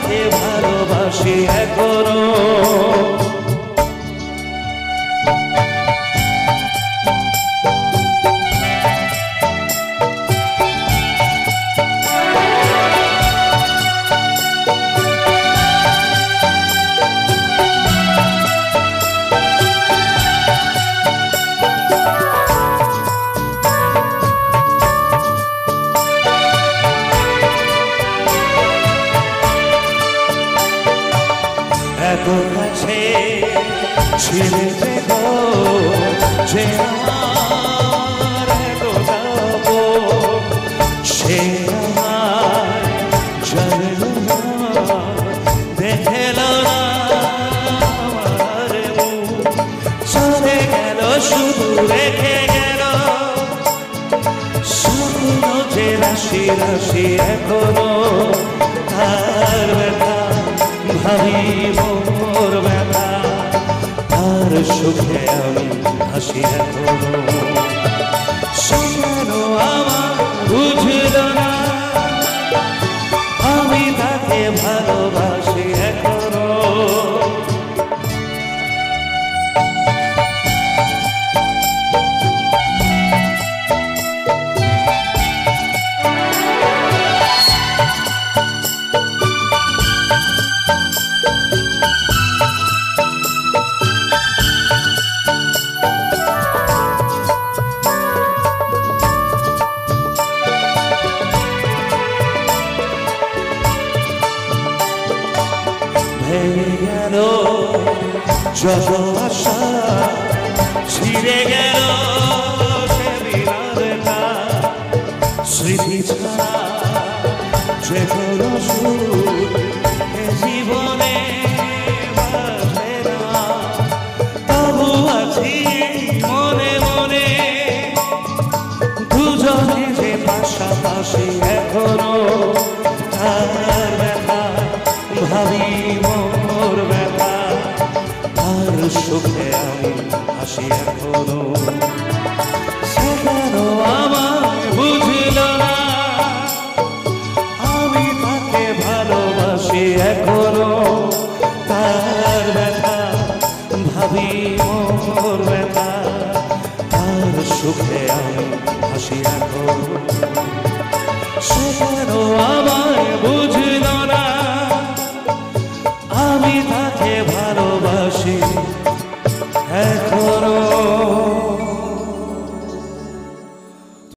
তাকে ভালোবাসি এখনো। এত কাছে ছিলে দেখো যে আমার এত যাবো, সে আমার জানল না, দেখল না আমার মুখ, চলে গেল শুধু রেখে গেল স্বপ্ন যে রাশি রাশি এখনো। তার ব্যথা ভাবি মোর ব্যথা, তার সুখে আমি হাসি এখনো। সে কেন আমার বুঝল না, আমি তাকে ভালোবাসি এখনো। ভেঙে গেল যত আশা, ছিঁড়ে গেল সে বিরাটটা, স্মৃতি ছাড়া যে কোনো সুখ এ জীবনে বাঁচে না। তবু আছি মনে মনে, দুজনে যে পাশাপাশি এখনো। তার ব্যথা ভাবি মোর ব্যথা, তার সুখে আমি হাসি এখনো। সে কেন আমার বুঝল না, আমি তাকে ভালোবাসি এখনো। তার ব্যথা ভাবি মোর ব্যথা, তার সুখে আমি হাসি এখনো। সে কেন আমায় বুঝল